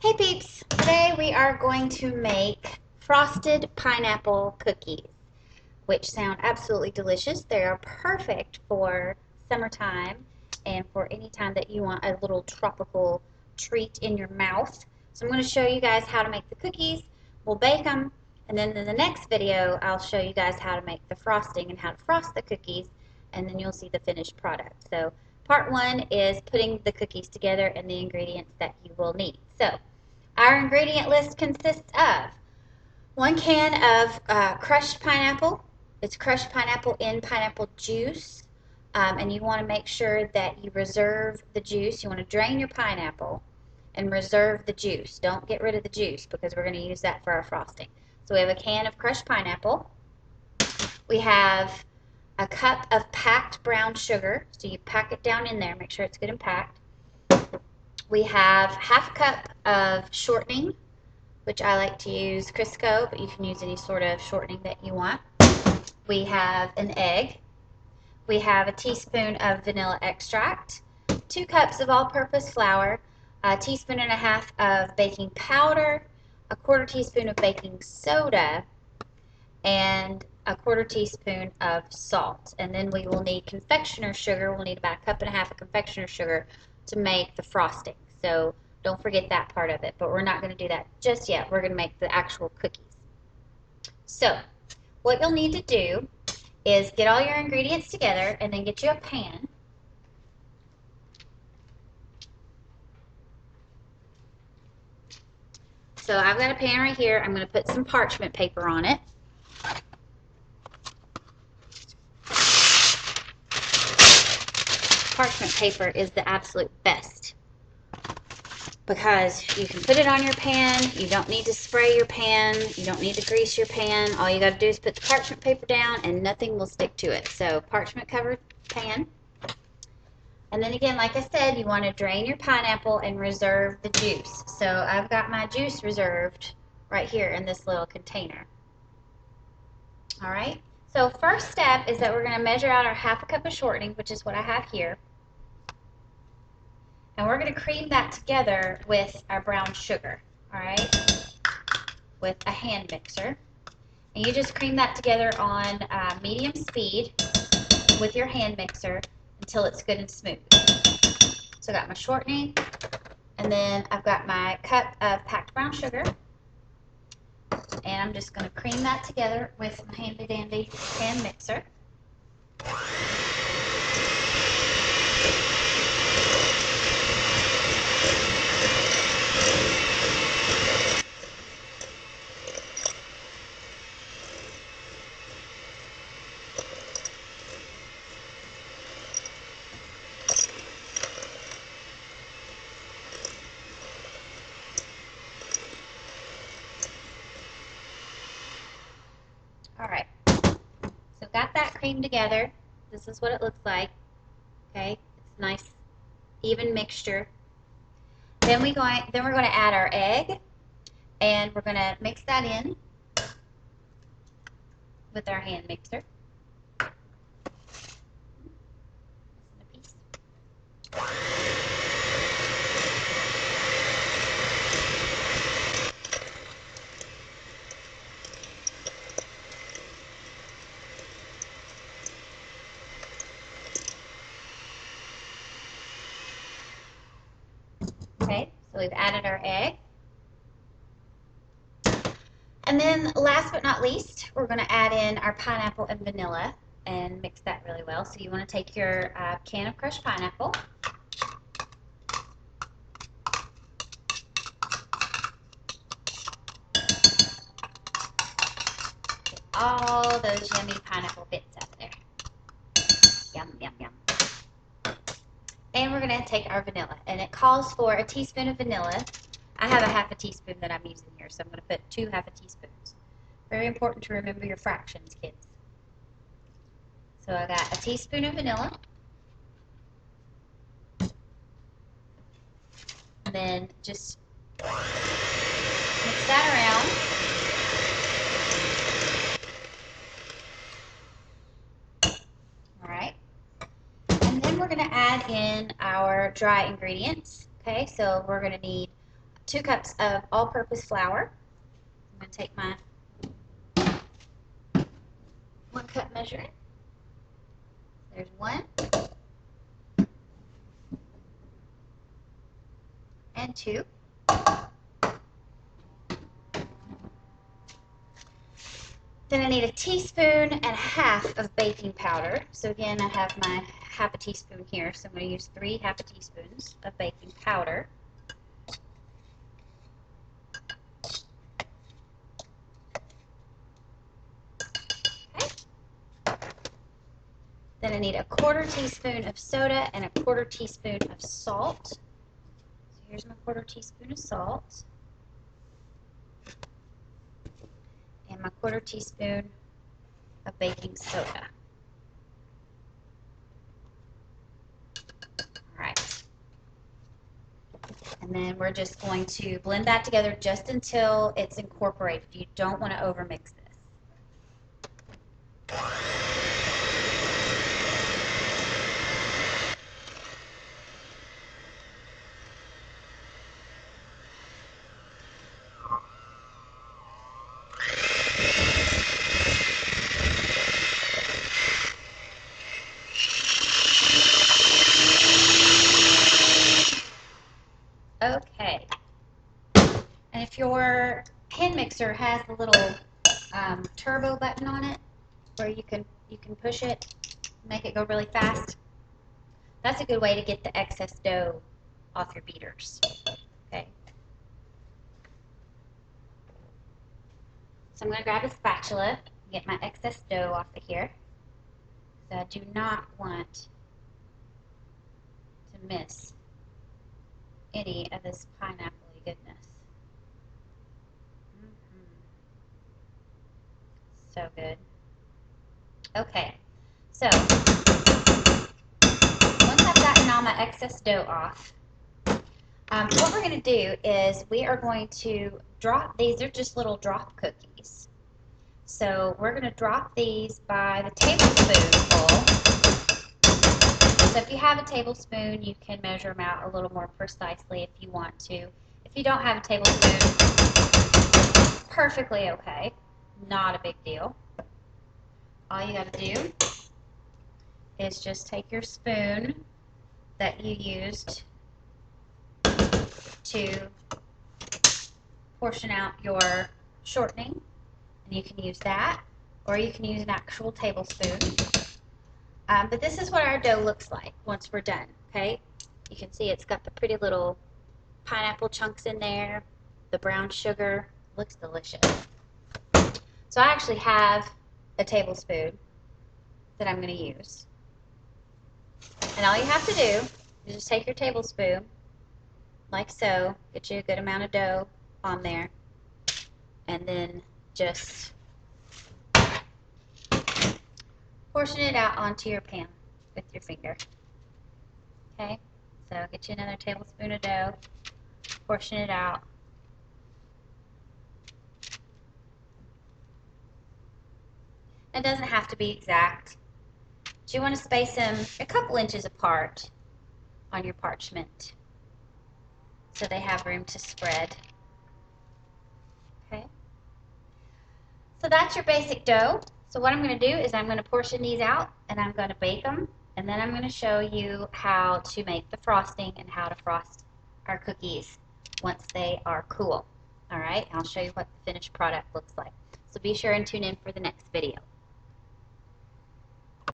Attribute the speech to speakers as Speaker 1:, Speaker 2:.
Speaker 1: Hey peeps! Today we are going to make frosted pineapple cookies, which sound absolutely delicious. They are perfect for summertime and for any time that you want a little tropical treat in your mouth. So I'm going to show you guys how to make the cookies. We'll bake them, and then in the next video I'll show you guys how to make the frosting and how to frost the cookies, and then you'll see the finished product. So part one is putting the cookies together and the ingredients that you will need. So our ingredient list consists of 1 can of crushed pineapple. It's crushed pineapple in pineapple juice, and you want to make sure that you reserve the juice. You want to drain your pineapple and reserve the juice. Don't get rid of the juice because we're going to use that for our frosting. So we have a can of crushed pineapple. We have a cup of packed brown sugar. So you pack it down in there. Make sure it's good and packed. We have half a cup of shortening, which I like to use Crisco, but you can use any sort of shortening that you want. We have an egg. We have a teaspoon of vanilla extract, 2 cups of all-purpose flour, a teaspoon and a half of baking powder, a 1/4 teaspoon of baking soda, and a 1/4 teaspoon of salt. And then we will need confectioner's sugar. We'll need about 1.5 cups of confectioner's sugar to make the frosting. So don't forget that part of it, but we're not going to do that just yet. We're going to make the actual cookies. So what you'll need to do is get all your ingredients together and then get you a pan. So I've got a pan right here. I'm going to put some parchment paper on it. Parchment paper is the absolute best because you can put it on your pan. You don't need to spray your pan. You don't need to grease your pan. All you got to do is put the parchment paper down and nothing will stick to it. So parchment covered pan. And then again, like I said, you want to drain your pineapple and reserve the juice. So I've got my juice reserved right here in this little container. All right. So first step is that we're going to measure out our 1/2 cup of shortening, which is what I have here. And we're going to cream that together with our brown sugar, all right, with a hand mixer. And you just cream that together on medium speed with your hand mixer until it's good and smooth. So I got my shortening, and then I've got my cup of packed brown sugar. And I'm just going to cream that together with my handy dandy hand mixer. Alright, so got that cream together. This is what it looks like. Okay, it's a nice even mixture. Then we're going to add our egg, and we're going to mix that in with our hand mixer. Okay, so we've added our egg. And then last but not least, we're going to add in our pineapple and vanilla and mix that really well. So you want to take your can of crushed pineapple, get all those yummy pineapple bits out there. Yum, yum, yum. And we're going to take our vanilla, and it calls for a teaspoon of vanilla. I have a 1/2 teaspoon that I'm using here, so I'm going to put 2 1/2 teaspoons. Very important to remember your fractions, kids. So I got a teaspoon of vanilla, and then just mix that around. All right. And then we're going to add in our dry ingredients. Okay, so we're going to need 2 cups of all-purpose flour. I'm going to take my 1 cup measuring. There's 1 and 2. Then I need a teaspoon and a half of baking powder. So again, I have my half a teaspoon here, so I'm going to use 3 half a teaspoons of baking powder. Okay. Then I need a 1/4 teaspoon of soda and a 1/4 teaspoon of salt. So here's my 1/4 teaspoon of salt. And my 1/4 teaspoon of baking soda. Alright. And then we're just going to blend that together just until it's incorporated. You don't want to overmix this. Okay. And if your hand mixer has the little turbo button on it, where you can push it, make it go really fast, that's a good way to get the excess dough off your beaters. Okay. So I'm going to grab a spatula and get my excess dough off of here. So I do not want to miss any of this pineapple-y goodness. So good. Okay, so once I've gotten all my excess dough off, what we're going to do is we are going to drop these. Are just little drop cookies. So we're going to drop these by the tablespoonful. So if you have a tablespoon, you can measure them out a little more precisely if you want to. If you don't have a tablespoon, perfectly okay. Not a big deal. All you got to do is just take your spoon that you used to portion out your shortening, and you can use that, or you can use an actual tablespoon. But this is what our dough looks like once we're done, okay? You can see it's got the pretty little pineapple chunks in there, the brown sugar. Looks delicious. So I actually have a tablespoon that I'm going to use. And all you have to do is just take your tablespoon, like so, get you a good amount of dough on there, and then just portion it out onto your pan with your finger. Okay, so get you another tablespoon of dough, portion it out. It doesn't have to be exact, but you want to space them a couple inches apart on your parchment so they have room to spread. Okay, so that's your basic dough. So what I'm going to do is I'm going to portion these out and I'm going to bake them, and then I'm going to show you how to make the frosting and how to frost our cookies once they are cool. Alright, I'll show you what the finished product looks like. So be sure and tune in for the next video.